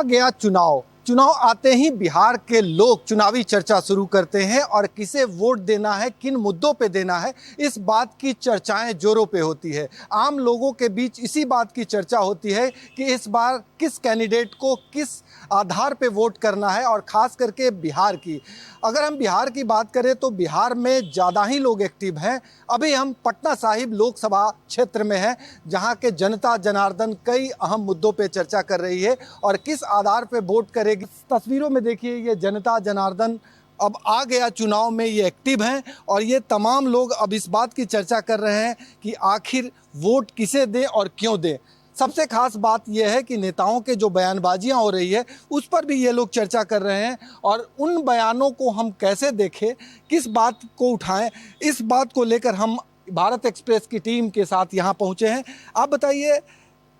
आ गया चुनाव। चुनाव आते ही बिहार के लोग चुनावी चर्चा शुरू करते हैं और किसे वोट देना है, किन मुद्दों पे देना है, इस बात की चर्चाएं जोरों पे होती है। आम लोगों के बीच इसी बात की चर्चा होती है कि इस बार किस कैंडिडेट को किस आधार पे वोट करना है, और ख़ास करके बिहार की। अगर हम बिहार की बात करें तो बिहार में ज़्यादा ही लोग एक्टिव हैं। अभी हम पटना साहिब लोकसभा क्षेत्र में हैं, जहां के जनता जनार्दन कई अहम मुद्दों पे चर्चा कर रही है और किस आधार पे वोट करेगी। तस्वीरों में देखिए, ये जनता जनार्दन अब आ गया चुनाव में, ये एक्टिव हैं और ये तमाम लोग अब इस बात की चर्चा कर रहे हैं कि आखिर वोट किसे दें और क्यों दें। सबसे खास बात यह है कि नेताओं के जो बयानबाजियां हो रही है उस पर भी ये लोग चर्चा कर रहे हैं, और उन बयानों को हम कैसे देखें, किस बात को उठाएं, इस बात को लेकर हम भारत एक्सप्रेस की टीम के साथ यहाँ पहुँचे हैं। आप बताइए,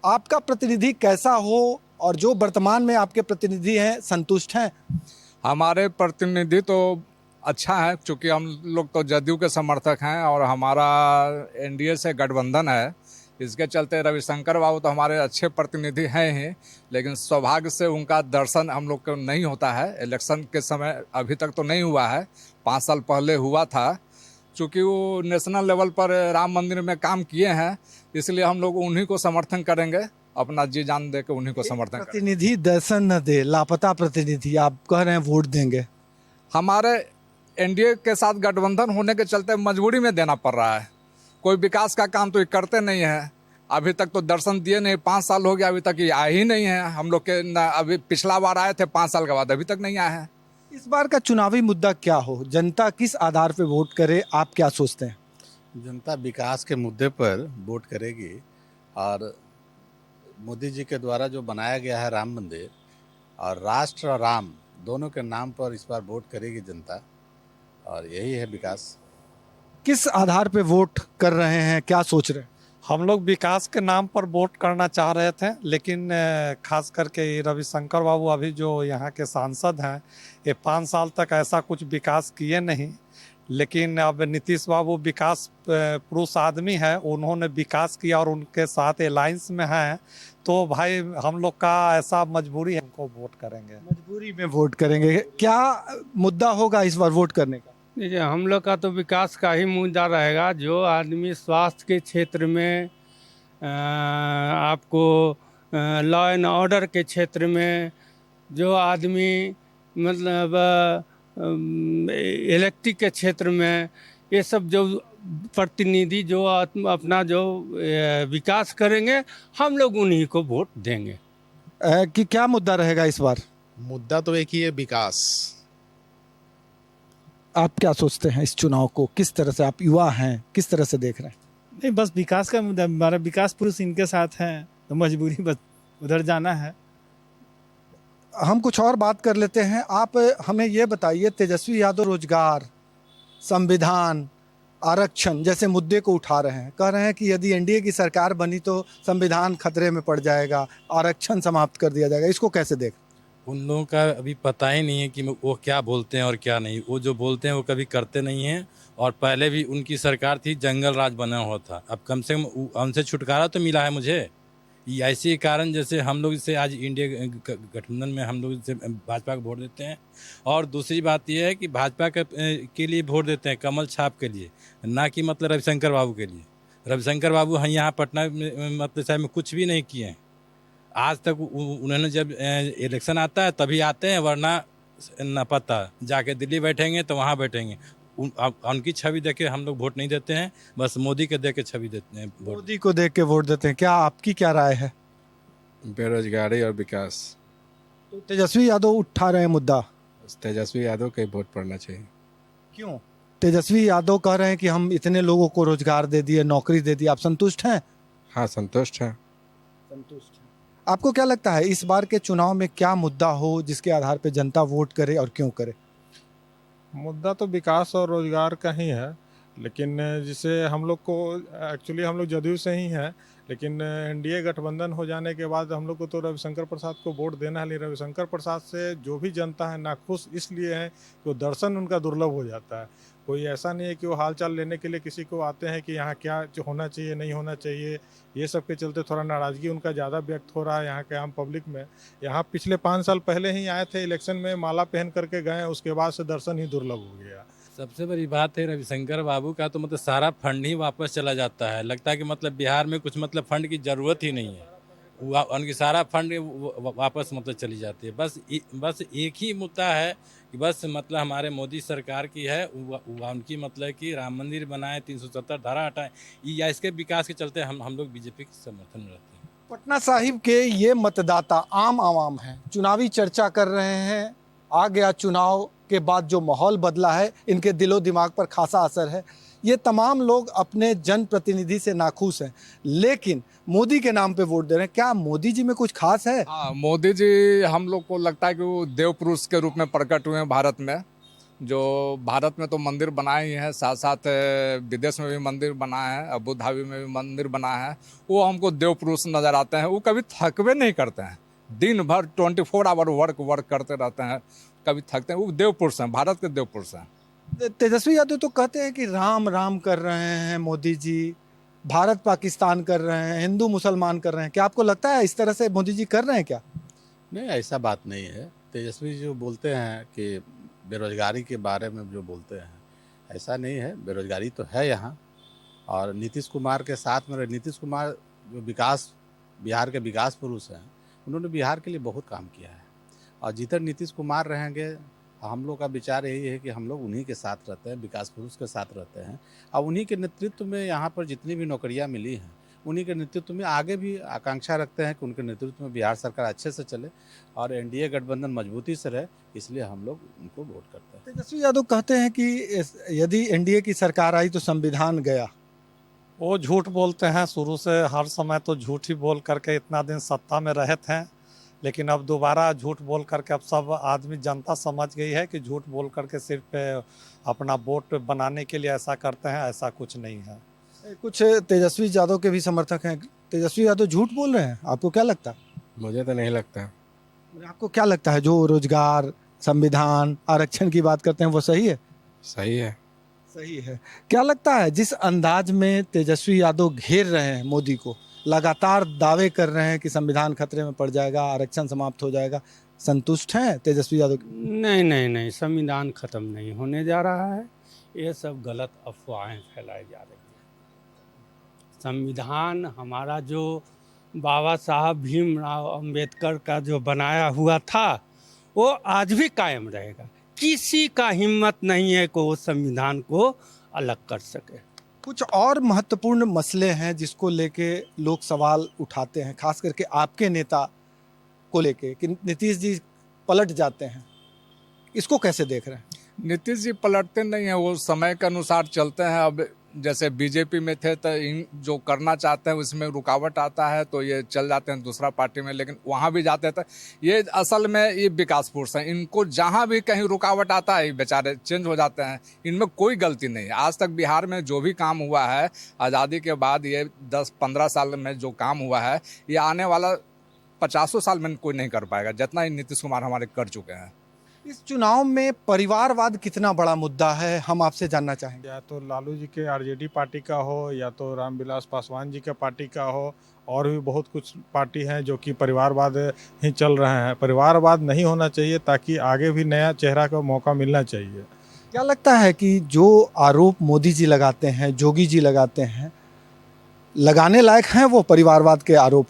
आपका प्रतिनिधि कैसा हो, और जो वर्तमान में आपके प्रतिनिधि हैं संतुष्ट हैं? हमारे प्रतिनिधि तो अच्छा है, क्योंकि हम लोग तो जदयू के समर्थक हैं और हमारा एनडीए से गठबंधन है। इसके चलते रविशंकर बाबू तो हमारे अच्छे प्रतिनिधि हैं ही, लेकिन सौभाग्य से उनका दर्शन हम लोग को नहीं होता है। इलेक्शन के समय अभी तक तो नहीं हुआ है, 5 साल पहले हुआ था। चूँकि वो नेशनल लेवल पर राम मंदिर में काम किए हैं, इसलिए हम लोग उन्हीं को समर्थन करेंगे, अपना जी जान दे के उन्हीं को समर्थन करेंगे। प्रतिनिधि दर्शन न दे, लापता प्रतिनिधि, आप कह रहे हैं वोट देंगे? हमारे एनडीए के साथ गठबंधन होने के चलते मजबूरी में देना पड़ रहा है। कोई विकास का काम तो ये करते नहीं है। अभी तक तो दर्शन दिए नहीं, 5 साल हो गया, अभी तक ये आए ही नहीं है। हम लोग के अभी पिछला बार आए थे 5 साल के बाद, अभी तक नहीं आए हैं। इस बार का चुनावी मुद्दा क्या हो, जनता किस आधार पे वोट करे, आप क्या सोचते हैं? जनता विकास के मुद्दे पर वोट करेगी, और मोदी जी के द्वारा जो बनाया गया है राम मंदिर और राष्ट्र और राम दोनों के नाम पर इस बार वोट करेगी जनता, और यही है विकास। किस आधार पे वोट कर रहे हैं, क्या सोच रहे हैं? हम लोग विकास के नाम पर वोट करना चाह रहे थे, लेकिन खास करके ये रविशंकर बाबू अभी जो यहाँ के सांसद हैं, ये 5 साल तक ऐसा कुछ विकास किए नहीं। लेकिन अब नीतीश बाबू विकास पुरुष आदमी है, उन्होंने विकास किया और उनके साथ अलायंस में हैं, तो भाई हम लोग का ऐसा मजबूरी है, उनको वोट करेंगे। मजबूरी में वोट करेंगे। क्या मुद्दा होगा इस बार वोट करने का? देखिए, हम लोग का तो विकास का ही मुद्दा रहेगा। जो आदमी स्वास्थ्य के क्षेत्र में, आपको लॉ एंड ऑर्डर के क्षेत्र में, जो आदमी मतलब इलेक्ट्रिक के क्षेत्र में, ये सब जो प्रतिनिधि जो अपना जो विकास करेंगे, हम लोग उन्हीं को वोट देंगे। कि क्या मुद्दा रहेगा इस बार? मुद्दा तो एक ही है, विकास। आप क्या सोचते हैं इस चुनाव को, किस तरह से, आप युवा हैं, किस तरह से देख रहे हैं? नहीं, बस विकास का मुद्दा, हमारा विकास पुरुष इनके साथ हैं, तो मजबूरी बस उधर जाना है। हम कुछ और बात कर लेते हैं। आप हमें ये बताइए, तेजस्वी यादव रोजगार, संविधान, आरक्षण जैसे मुद्दे को उठा रहे हैं, कह रहे हैं कि यदि एनडीए की सरकार बनी तो संविधान खतरे में पड़ जाएगा, आरक्षण समाप्त कर दिया जाएगा। इसको कैसे देख? उन लोगों का अभी पता ही नहीं है कि वो क्या बोलते हैं और क्या नहीं। वो जो बोलते हैं वो कभी करते नहीं हैं, और पहले भी उनकी सरकार थी, जंगल राज बना हुआ था। अब कम से कम उनसे छुटकारा तो मिला है मुझे। ऐसे कारण जैसे हम लोग इसे आज इंडिया गठबंधन में हम लोग इसे भाजपा को वोट देते हैं। और दूसरी बात यह है कि भाजपा के लिए वोट देते हैं कमल छाप के लिए, ना कि मतलब रविशंकर बाबू के लिए। रविशंकर बाबू हैं यहाँ पटना में मतलब साहब में कुछ भी नहीं किए हैं आज तक। उन्होंने जब इलेक्शन आता है तभी आते हैं, वरना न पता। जाके दिल्ली बैठेंगे तो वहाँ बैठेंगे। उनकी छवि देख के हम लोग वोट नहीं देते हैं, बस मोदी के देख के छवि देते हैं। मोदी को देख के वोट देते हैं। क्या आपकी क्या राय है? बेरोजगारी और विकास। तो तेजस्वी यादव उठा रहे हैं मुद्दा, तेजस्वी यादव के वोट पड़ना चाहिए। क्यों? तेजस्वी यादव कह रहे हैं कि हम इतने लोगों को रोजगार दे दिए, नौकरी दे दी। आप संतुष्ट हैं? हाँ, संतुष्ट है। संतुष्ट हैं। आपको क्या लगता है इस बार के चुनाव में क्या मुद्दा हो जिसके आधार पर जनता वोट करे और क्यों करे? मुद्दा तो विकास और रोजगार का ही है, लेकिन जिसे हम लोग को एक्चुअली हम लोग जदयू से ही हैं, लेकिन एनडीए गठबंधन हो जाने के बाद हम लोग को तो रविशंकर प्रसाद को वोट देना है। लेकिन रविशंकर प्रसाद से जो भी जनता है नाखुश इसलिए है कि वो दर्शन उनका दुर्लभ हो जाता है। कोई ऐसा नहीं है कि वो हालचाल लेने के लिए किसी को आते हैं कि यहाँ क्या होना चाहिए नहीं होना चाहिए, ये सब के चलते थोड़ा नाराज़गी उनका ज़्यादा व्यक्त हो रहा है यहाँ के आम पब्लिक में। यहाँ पिछले 5 साल पहले ही आए थे, इलेक्शन में माला पहन करके गए, उसके बाद से दर्शन ही दुर्लभ हो गया। सबसे बड़ी बात है रविशंकर बाबू का तो मतलब सारा फंड ही वापस चला जाता है। लगता है कि मतलब बिहार में कुछ मतलब फंड की ज़रूरत ही नहीं है, उनकी सारा फंड वापस मतलब चली जाती है। बस एक ही मुद्दा है कि बस मतलब हमारे मोदी सरकार की है, उनकी मतलब कि राम मंदिर बनाए, 370 धारा हटाए, या इसके विकास के चलते हम लोग बीजेपी के समर्थन में रहते हैं। पटना साहिब के ये मतदाता आम आवाम हैं, चुनावी चर्चा कर रहे हैं। आ गया चुनाव के बाद जो माहौल बदला है, इनके दिलो दिमाग पर खासा असर है। ये तमाम लोग अपने जनप्रतिनिधि से नाखुश हैं, लेकिन मोदी के नाम पे वोट दे रहे हैं। क्या मोदी जी में कुछ खास है? हाँ, मोदी जी हम लोग को लगता है कि वो देव पुरुष के रूप में प्रकट हुए हैं भारत में। जो भारत में तो मंदिर बनाए ही हैं, साथ साथ विदेश में भी मंदिर बनाए हैं, अबू धाबी में भी मंदिर बनाए हैं। वो हमको देव पुरुष नज़र आते हैं। वो कभी थकवे नहीं करते हैं, दिन भर 24 आवर वर्क करते रहते हैं, कभी थकते हैं। वो देव पुरुष हैं, भारत के देव पुरुष हैं। तेजस्वी यादव तो कहते हैं कि राम राम कर रहे हैं मोदी जी, भारत पाकिस्तान कर रहे हैं, हिंदू मुसलमान कर रहे हैं। क्या आपको लगता है इस तरह से मोदी जी कर रहे हैं क्या? नहीं, ऐसा बात नहीं है। तेजस्वी जो बोलते हैं कि बेरोजगारी के बारे में जो बोलते हैं, ऐसा नहीं है। बेरोजगारी तो है यहाँ, और नीतीश कुमार के साथ में नीतीश कुमार जो बिहार के विकास पुरुष हैं, उन्होंने बिहार के लिए बहुत काम किया है। और जिधर नीतीश कुमार रहेंगे, हम लोग का विचार यही है कि हम लोग उन्हीं के साथ रहते हैं, विकास पुरुष के साथ रहते हैं। और उन्हीं के नेतृत्व में यहाँ पर जितनी भी नौकरियाँ मिली हैं, उन्हीं के नेतृत्व में आगे भी आकांक्षा रखते हैं कि उनके नेतृत्व में बिहार सरकार अच्छे से चले और एनडीए गठबंधन मजबूती से रहे, इसलिए हम लोग उनको वोट करते हैं। तेजस्वी यादव कहते हैं कि यदि एनडीए की सरकार आई तो संविधान गया। वो झूठ बोलते हैं, शुरू से हर समय तो झूठ ही बोल करके इतना दिन सत्ता में रहे थे, लेकिन अब दोबारा झूठ बोल करके अब सब आदमी जनता समझ गई है कि झूठ बोल करके सिर्फ अपना वोट बनाने के लिए ऐसा करते हैं, ऐसा कुछ नहीं है। कुछ तेजस्वी यादव के भी समर्थक हैं। तेजस्वी यादव झूठ बोल रहे हैं, आपको क्या लगता है? मुझे तो नहीं लगता। आपको क्या लगता है जो रोजगार, संविधान, आरक्षण की बात करते हैं वो सही है? सही है। सही है। क्या लगता है जिस अंदाज में तेजस्वी यादव घेर रहे हैं मोदी को, लगातार दावे कर रहे हैं कि संविधान खतरे में पड़ जाएगा, आरक्षण समाप्त हो जाएगा, संतुष्ट हैं तेजस्वी यादव? नहीं, संविधान खत्म नहीं होने जा रहा है। ये सब गलत अफवाहें फैलाई जा रही हैं। संविधान हमारा जो बाबा साहब भीमराव अंबेडकर का जो बनाया हुआ था, वो आज भी कायम रहेगा। किसी का हिम्मत नहीं है कि वो संविधान को अलग कर सके। कुछ और महत्वपूर्ण मसले हैं जिसको लेके लोग सवाल उठाते हैं, खास करके आपके नेता को लेके, कि नीतीश जी पलट जाते हैं। इसको कैसे देख रहे हैं? नीतीश जी पलटते नहीं हैं, वो समय के अनुसार चलते हैं। अब जैसे बीजेपी में थे तो इन जो करना चाहते हैं उसमें रुकावट आता है तो ये चल जाते हैं दूसरा पार्टी में, लेकिन वहाँ भी जाते थे। ये असल में ये विकास पुरुष हैं, इनको जहाँ भी कहीं रुकावट आता है बेचारे चेंज हो जाते हैं। इनमें कोई गलती नहीं है। आज तक बिहार में जो भी काम हुआ है आज़ादी के बाद, ये 10-15 साल में जो काम हुआ है, ये आने वाला 50 साल में कोई नहीं कर पाएगा जितना ही नीतीश कुमार हमारे कर चुके हैं। इस चुनाव में परिवारवाद कितना बड़ा मुद्दा है, हम आपसे जानना चाहेंगे। या तो लालू जी के आरजेडी पार्टी का हो, या तो रामविलास पासवान जी के पार्टी का हो, और भी बहुत कुछ पार्टी हैं जो कि परिवारवाद ही चल रहे हैं। परिवारवाद नहीं होना चाहिए, ताकि आगे भी नया चेहरा का मौका मिलना चाहिए। क्या लगता है कि जो आरोप मोदी जी लगाते हैं, जोगी जी लगाते हैं, लगाने लायक हैं वो परिवारवाद के आरोप?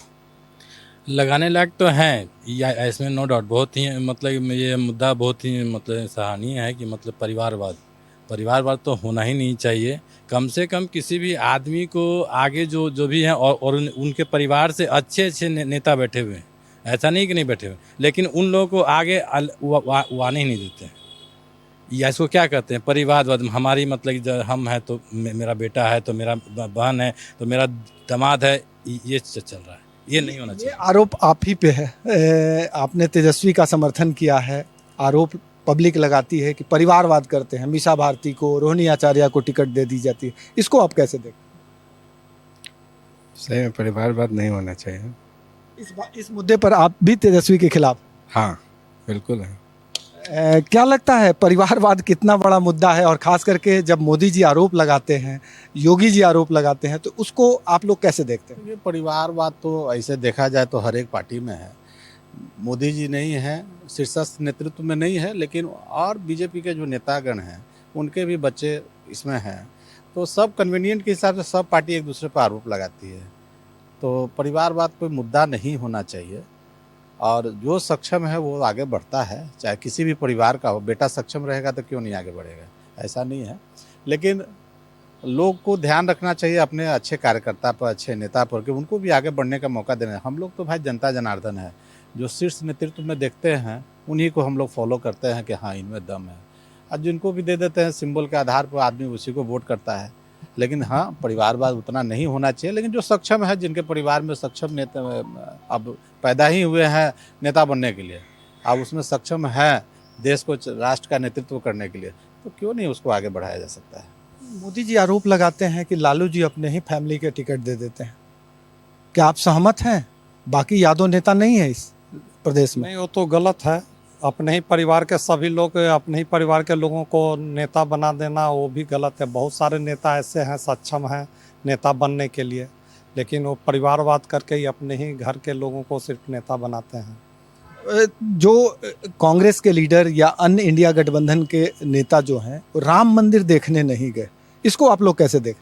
लगाने लायक तो हैं, या इसमें नो डाउट। बहुत ही मतलब ये मुद्दा बहुत ही मतलब सराहनीय है कि मतलब परिवारवाद तो होना ही नहीं चाहिए। कम से कम किसी भी आदमी को आगे जो भी हैं और उनके परिवार से अच्छे नेता बैठे हुए हैं, ऐसा नहीं कि नहीं बैठे हुए, लेकिन उन लोगों को आगे आने ही नहीं देते हैं। या इसको क्या कहते हैं, परिवारवाद। हमारी मतलब हम हैं तो मेरा बेटा है, तो मेरा बहन है, तो मेरा दामाद है, ये चल रहा है। ये नहीं होना चाहिए। ये आरोप आप ही पे है। आपने तेजस्वी का समर्थन किया है, आरोप पब्लिक लगाती है कि परिवारवाद करते हैं, मीसा भारती को, रोहिणी आचार्य को टिकट दे दी जाती है, इसको आप कैसे देखते सही में परिवारवाद नहीं होना चाहिए। हैं? इस मुद्दे पर आप भी तेजस्वी के खिलाफ? हाँ बिल्कुल है। क्या लगता है परिवारवाद कितना बड़ा मुद्दा है, और खास करके जब मोदी जी आरोप लगाते हैं, योगी जी आरोप लगाते हैं, तो उसको आप लोग कैसे देखते हैं? ये परिवारवाद तो ऐसे देखा जाए तो हर एक पार्टी में है। मोदी जी नहीं है, शीर्षस्थ नेतृत्व में नहीं है, लेकिन और बीजेपी के जो नेतागण हैं उनके भी बच्चे इसमें हैं। तो सब कन्वीनियंट के हिसाब से सब पार्टी एक दूसरे पर आरोप लगाती है। तो परिवारवाद कोई मुद्दा नहीं होना चाहिए, और जो सक्षम है वो आगे बढ़ता है, चाहे किसी भी परिवार का हो। बेटा सक्षम रहेगा तो क्यों नहीं आगे बढ़ेगा, ऐसा नहीं है। लेकिन लोग को ध्यान रखना चाहिए अपने अच्छे कार्यकर्ता पर, अच्छे नेता पर, कि उनको भी आगे बढ़ने का मौका देना। हम लोग तो भाई जनता जनार्दन है, जो शीर्ष नेतृत्व में देखते हैं उन्हीं को हम लोग फॉलो करते हैं कि हाँ इनमें दम है, और जिनको भी दे देते हैं सिंबल के आधार पर आदमी उसी को वोट करता है। लेकिन हाँ, परिवारवाद उतना नहीं होना चाहिए। लेकिन जो सक्षम है, जिनके परिवार में सक्षम नेता अब पैदा ही हुए हैं नेता बनने के लिए, अब उसमें सक्षम है देश को, राष्ट्र का नेतृत्व करने के लिए, तो क्यों नहीं उसको आगे बढ़ाया जा सकता है। मोदी जी आरोप लगाते हैं कि लालू जी अपने ही फैमिली के टिकट दे देते हैं, क्या आप सहमत हैं? बाकी यादव नेता नहीं है इस प्रदेश में? नहीं, वो तो गलत है। अपने ही परिवार के सभी लोग, अपने ही परिवार के लोगों को नेता बना देना वो भी गलत है। बहुत सारे नेता ऐसे हैं सक्षम हैं नेता बनने के लिए, लेकिन वो परिवारवाद करके ही अपने ही घर के लोगों को सिर्फ नेता बनाते हैं। जो कांग्रेस के लीडर या अन्य इंडिया गठबंधन के नेता जो हैं, वो राम मंदिर देखने नहीं गए, इसको आप लोग कैसे देख?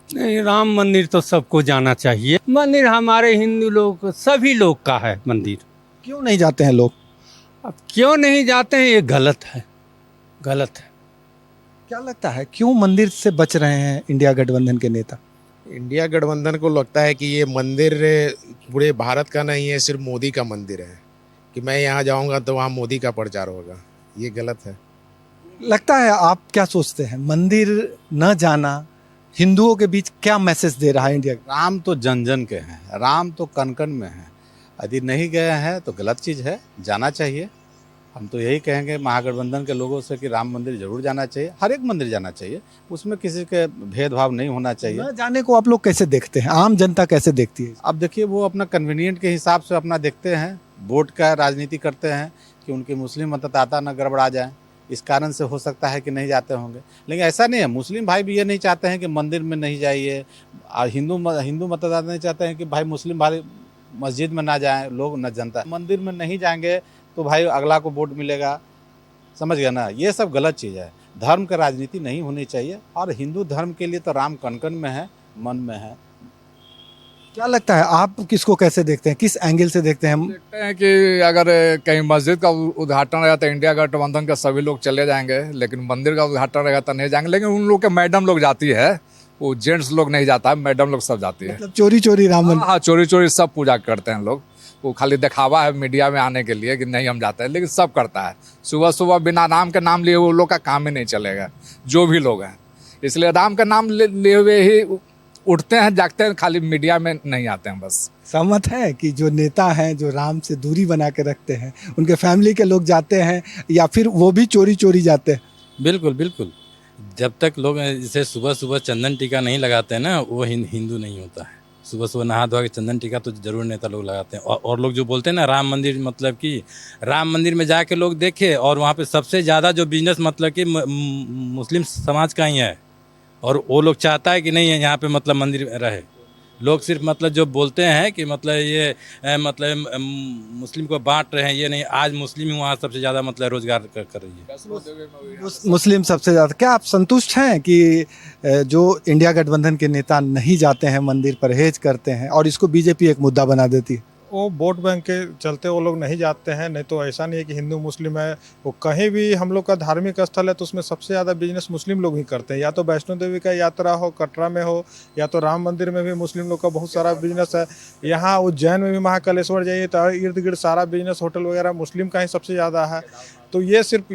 नहीं, राम मंदिर तो सबको जाना चाहिए। मंदिर हमारे हिंदू लोग, सभी लोग का है मंदिर। क्यों नहीं जाते हैं लोग? अब क्यों नहीं जाते हैं, ये गलत है, गलत है। क्या लगता है क्यों मंदिर से बच रहे हैं इंडिया गठबंधन के नेता? इंडिया गठबंधन को लगता है कि ये मंदिर पूरे भारत का नहीं है, सिर्फ मोदी का मंदिर है, कि मैं यहाँ जाऊँगा तो वहाँ मोदी का प्रचार होगा। ये गलत है। लगता है, आप क्या सोचते हैं, मंदिर न जाना हिंदुओं के बीच क्या मैसेज दे रहा है इंडिया? राम तो जन जन के हैं, राम तो कण कण में है। यदि नहीं गए हैं तो गलत चीज़ है, जाना चाहिए। हम तो यही कहेंगे महागठबंधन के लोगों से कि राम मंदिर जरूर जाना चाहिए, हर एक मंदिर जाना चाहिए, उसमें किसी के भेदभाव नहीं होना चाहिए। न जाने को आप लोग कैसे देखते हैं, आम जनता कैसे देखती है? अब देखिए, वो अपना कन्वीनियंट के हिसाब से अपना देखते हैं, वोट का राजनीति करते हैं कि उनके मुस्लिम मतदाता न गड़बड़ा जाए, इस कारण से हो सकता है कि नहीं जाते होंगे। लेकिन ऐसा नहीं है, मुस्लिम भाई भी ये नहीं चाहते हैं कि मंदिर में नहीं जाइए, और हिंदू मतदाता नहीं चाहते हैं कि भाई मुस्लिम भाई मस्जिद में ना जाएं, लोग न जनता मंदिर में नहीं जाएंगे तो भाई अगला को वोट मिलेगा, समझ गया ना। ये सब गलत चीज़ है, धर्म का राजनीति नहीं होनी चाहिए। और हिंदू धर्म के लिए तो राम कण कण में है, मन में है। क्या लगता है, आप किसको कैसे देखते हैं, किस एंगल से देखते हैं? देखते हैं कि अगर कहीं मस्जिद का उद्घाटन रहेगा तो इंडिया गठबंधन के सभी लोग चले जाएंगे, लेकिन मंदिर का उद्घाटन रहेगा तो नहीं जाएंगे। लेकिन उन लोग के मैडम लोग जाती है, वो जेंट्स लोग नहीं जाता है, मैडम लोग सब जाती है। मतलब चोरी चोरी राम मंदिर? हाँ, चोरी चोरी सब पूजा करते हैं लोग। वो खाली दिखावा है मीडिया में आने के लिए कि नहीं हम जाते हैं, लेकिन सब करता है। सुबह सुबह बिना राम के नाम लिए वो लोग का काम ही नहीं चलेगा, जो भी लोग हैं। इसलिए राम का नाम लिए हुए ही उठते हैं, जागते हैं, खाली मीडिया में नहीं आते हैं बस। सहमत है कि जो नेता हैं, जो राम से दूरी बना के रखते हैं, उनके फैमिली के लोग जाते हैं या फिर वो भी चोरी चोरी जाते हैं? बिल्कुल बिल्कुल। जब तक लोग इसे सुबह सुबह चंदन टीका नहीं लगाते हैं ना, वो हिंदू नहीं होता है। सुबह सुबह नहा धोआ के चंदन टीका तो जरूर नेता लोग लगाते हैं। और लोग जो बोलते हैं ना राम मंदिर, मतलब कि राम मंदिर में जाके लोग देखे, और वहाँ पे सबसे ज़्यादा जो बिजनेस मतलब कि मुस्लिम समाज का ही है, और वो लोग चाहता है कि नहीं यहाँ पे मतलब मंदिर रहे। लोग सिर्फ मतलब जो बोलते हैं कि मतलब ये मतलब मुस्लिम को बांट रहे हैं, ये नहीं, आज मुस्लिम ही वहाँ सबसे ज़्यादा मतलब रोजगार कर रही है। मुस्लिम सबसे ज़्यादा। क्या आप संतुष्ट हैं कि जो इंडिया गठबंधन के नेता नहीं जाते हैं मंदिर, परहेज करते हैं, और इसको बीजेपी एक मुद्दा बना देती है? वो वोट बैंक के चलते वो लोग नहीं जाते हैं। नहीं तो ऐसा नहीं है कि हिंदू मुस्लिम है, वो कहीं भी हम लोग का धार्मिक स्थल है तो उसमें सबसे ज़्यादा बिजनेस मुस्लिम लोग ही करते हैं। या तो वैष्णो देवी का यात्रा हो, कटरा में हो, या तो राम मंदिर में भी मुस्लिम लोग का बहुत सारा बिजनेस है। यहाँ उज्जैन में भी महाकालेश्वर जाइए तो इर्द गिर्द सारा बिजनेस होटल वगैरह मुस्लिम का ही सबसे ज़्यादा है। तो ये सिर्फ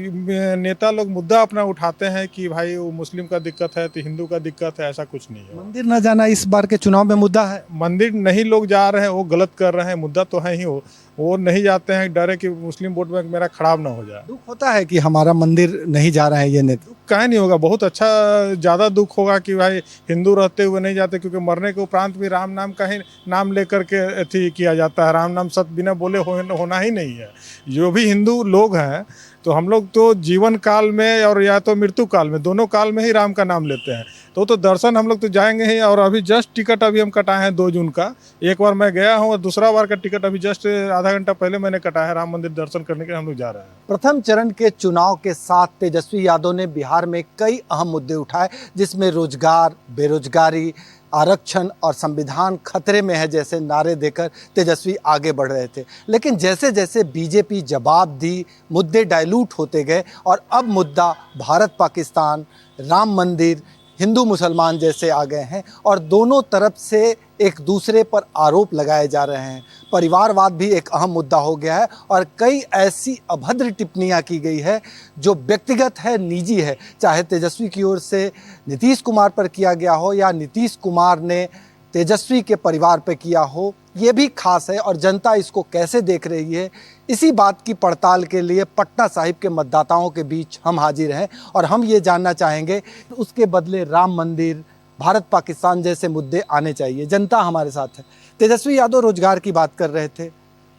नेता लोग मुद्दा अपना उठाते हैं कि भाई वो मुस्लिम का दिक्कत है तो हिंदू का दिक्कत है, ऐसा कुछ नहीं है। मंदिर न जाना इस बार के चुनाव में मुद्दा है? मंदिर नहीं लोग जा रहे हैं वो गलत कर रहे हैं, मुद्दा तो है ही। वो वो नहीं जाते हैं, डर है कि मुस्लिम वोट बैंक मेरा खराब ना हो जाए। दुख होता है कि हमारा मंदिर नहीं जा रहा है ये नेता। काहे नहीं होगा, बहुत अच्छा, ज़्यादा दुख होगा कि भाई हिंदू रहते हुए नहीं जाते, क्योंकि मरने के उपरांत भी राम नाम का ही नाम लेकर के अथी किया जाता है। राम नाम सत्य बिना बोले होना ही नहीं है। जो भी हिंदू लोग हैं तो हम लोग तो जीवन काल में और या तो मृत्यु काल में, दोनों काल में ही राम का नाम लेते हैं। तो दर्शन हम लोग तो जाएंगे ही। और अभी जस्ट टिकट अभी हम कटाए हैं 2 जून का। एक बार मैं गया हूँ और दूसरा बार का टिकट अभी जस्ट आधा घंटा पहले मैंने कटाया है। राम मंदिर दर्शन करने के लिए हम लोग जा रहे हैं। प्रथम चरण के चुनाव के साथ तेजस्वी यादव ने बिहार में कई अहम मुद्दे उठाए, जिसमें रोजगार, बेरोजगारी, आरक्षण और संविधान खतरे में है जैसे नारे देकर तेजस्वी आगे बढ़ रहे थे। लेकिन जैसे जैसे बीजेपी जवाब दी, मुद्दे डाइल्यूट होते गए और अब मुद्दा भारत पाकिस्तान, राम मंदिर, हिंदू मुसलमान जैसे आ गए हैं और दोनों तरफ से एक दूसरे पर आरोप लगाए जा रहे हैं। परिवारवाद भी एक अहम मुद्दा हो गया है और कई ऐसी अभद्र टिप्पणियां की गई है जो व्यक्तिगत है, निजी है, चाहे तेजस्वी की ओर से नीतीश कुमार पर किया गया हो या नीतीश कुमार ने तेजस्वी के परिवार पर किया हो। ये भी खास है और जनता इसको कैसे देख रही है, इसी बात की पड़ताल के लिए पटना साहिब के मतदाताओं के बीच हम हाजिर हैं और हम ये जानना चाहेंगे उसके बदले राम मंदिर, भारत पाकिस्तान जैसे मुद्दे आने चाहिए। जनता हमारे साथ है। तेजस्वी यादव रोजगार की बात कर रहे थे,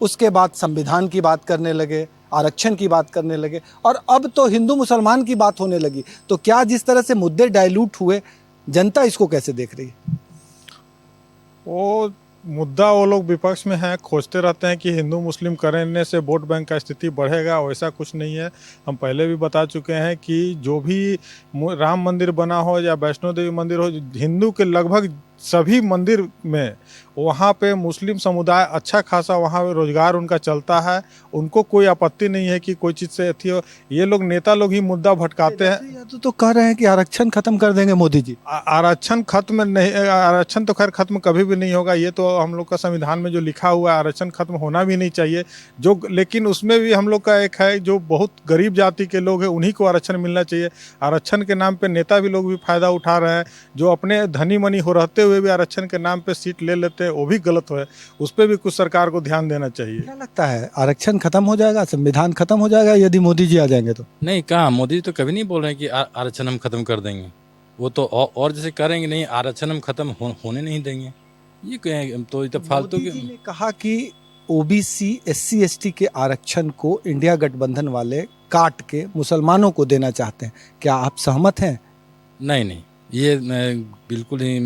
उसके बाद संविधान की बात करने लगे, आरक्षण की बात करने लगे और अब तो हिंदू मुसलमान की बात होने लगी। तो क्या जिस तरह से मुद्दे डाइल्यूट हुए, जनता इसको कैसे देख रही है? वो मुद्दा वो लोग विपक्ष में हैं, खोजते रहते हैं कि हिंदू मुस्लिम करने से वोट बैंक का स्थिति बढ़ेगा। वैसा कुछ नहीं है। हम पहले भी बता चुके हैं कि जो भी राम मंदिर बना हो या वैष्णो देवी मंदिर हो, हिंदू के लगभग सभी मंदिर में वहाँ पे मुस्लिम समुदाय अच्छा खासा वहाँ पे रोजगार उनका चलता है। उनको कोई आपत्ति नहीं है कि कोई चीज़ से अथी हो। ये लोग नेता लोग ही मुद्दा भटकाते हैं। तो कह रहे हैं कि आरक्षण खत्म कर देंगे मोदी जी। आरक्षण खत्म नहीं, आरक्षण तो खैर खत्म कभी भी नहीं होगा। ये तो हम लोग का संविधान में जो लिखा हुआ है, आरक्षण खत्म होना भी नहीं चाहिए। जो लेकिन उसमें भी हम लोग का एक है, जो बहुत गरीब जाति के लोग हैं उन्हीं को आरक्षण मिलना चाहिए। आरक्षण के नाम पे नेता भी लोग भी फायदा उठा रहे हैं। जो अपने धनी मनी हो रहते हुए भी आरक्षण के नाम पे सीट ले लेते हैं, वो भी गलत है। उस पर भी कुछ सरकार को ध्यान देना चाहिए। क्या लगता है आरक्षण खत्म हो जाएगा, संविधान खत्म हो जाएगा यदि मोदी जी आ जाएंगे तो? नहीं, कहा मोदी तो कभी नहीं बोल रहे हैं कि आरक्षण हम खत्म कर देंगे। वो तो और जैसे करेंगे, नहीं आरक्षण हम खत्म होने नहीं देंगे। ये कहें तो फालतू मोदी जी ने कहा कि ओबीसी, एससी, एसटी के आरक्षण को इंडिया गठबंधन वाले काट के मुसलमानों को देना चाहते हैं। क्या आप सहमत हैं? नहीं, ये बिल्कुल ही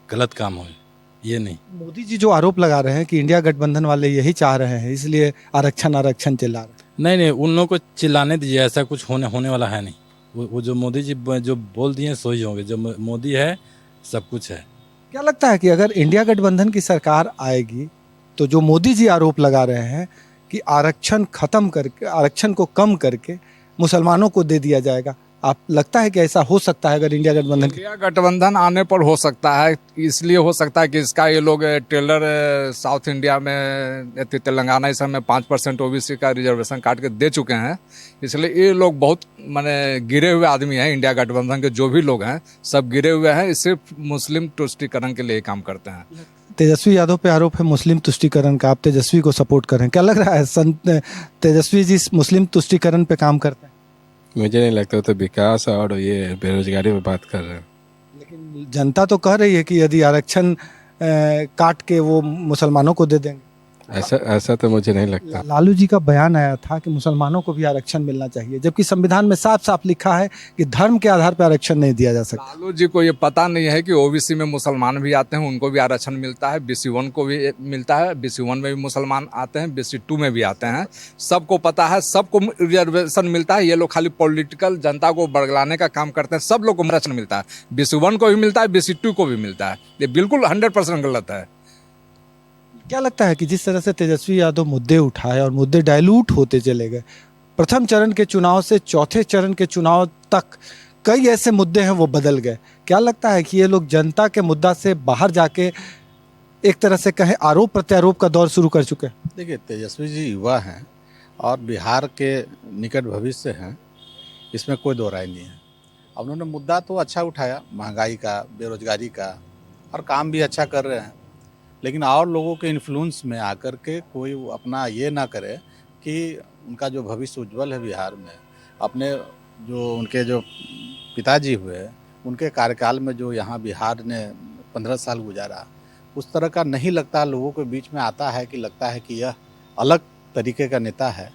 गलत काम हो। ये नहीं, मोदी जी जो आरोप लगा रहे हैं कि इंडिया गठबंधन वाले यही चाह रहे हैं, इसलिए आरक्षण चिल्ला रहे हैं। नहीं, उन लोगों को चिल्लाने दीजिए। ऐसा कुछ होने वाला है नहीं। वो जो मोदी जी जो बोल दिए सो ही होंगे। जो मोदी है सब कुछ है। क्या लगता है कि अगर इंडिया गठबंधन की सरकार आएगी तो जो मोदी जी आरोप लगा रहे हैं कि आरक्षण खत्म करके, आरक्षण को कम करके मुसलमानों को दे दिया जाएगा, आप लगता है कि ऐसा हो सकता है अगर इंडिया गठबंधन आने पर हो सकता है? इसलिए हो सकता है कि इसका ये लोग टेलर साउथ इंडिया में, तेलंगाना इस समय 5% ओबीसी का रिजर्वेशन काट के दे चुके हैं। इसलिए ये लोग बहुत माने गिरे हुए आदमी हैं। इंडिया गठबंधन के जो भी लोग हैं सब गिरे हुए हैं। सिर्फ मुस्लिम तुष्टीकरण के लिए काम करते हैं। तेजस्वी यादव पे आरोप है मुस्लिम तुष्टीकरण का, आप तेजस्वी को सपोर्ट कर रहे हैं। क्या लग रहा है तेजस्वी जी मुस्लिम तुष्टीकरण पे काम करते हैं? मुझे नहीं लगता। तो विकास और ये बेरोजगारी में बात कर रहे हैं। लेकिन जनता तो कह रही है कि यदि आरक्षण काट के वो मुसलमानों को दे देंगे। ऐसा तो मुझे नहीं लगता। लालू जी का बयान आया था कि मुसलमानों को भी आरक्षण मिलना चाहिए, जबकि संविधान में साफ साफ लिखा है कि धर्म के आधार पर आरक्षण नहीं दिया जा सकता। लालू जी को ये पता नहीं है कि ओबीसी में मुसलमान भी आते हैं, उनको भी आरक्षण मिलता है। BC1 को भी मिलता है। BC1 में भी मुसलमान आते हैं, BC2 में भी आते हैं। सबको पता है, सबको रिजर्वेशन मिलता है। ये लोग खाली पॉलिटिकल जनता को बरगलाने का काम करते हैं। सब लोग को आरक्षण मिलता है। BC1 को भी मिलता है, BC2 को भी मिलता है। ये बिल्कुल 100% गलत है। क्या लगता है कि जिस तरह से तेजस्वी यादव मुद्दे उठाए और मुद्दे डाइल्यूट होते चले गए, प्रथम चरण के चुनाव से चौथे चरण के चुनाव तक कई ऐसे मुद्दे हैं वो बदल गए, क्या लगता है कि ये लोग जनता के मुद्दा से बाहर जाके एक तरह से कहें आरोप प्रत्यारोप का दौर शुरू कर चुके हैं? देखिए, तेजस्वी जी युवा हैं और बिहार के निकट भविष्य हैं, इसमें कोई दो राय नहीं है। अब उन्होंने मुद्दा तो अच्छा उठाया, महंगाई का, बेरोजगारी का, और काम भी अच्छा कर रहे हैं। लेकिन और लोगों के इन्फ्लुएंस में आकर के कोई अपना ये ना करे कि उनका जो भविष्य उज्जवल है बिहार में, अपने जो उनके जो पिताजी हुए उनके कार्यकाल में जो यहाँ बिहार ने 15 साल गुजारा, उस तरह का नहीं लगता लोगों के बीच में आता है कि लगता है कि यह अलग तरीके का नेता है।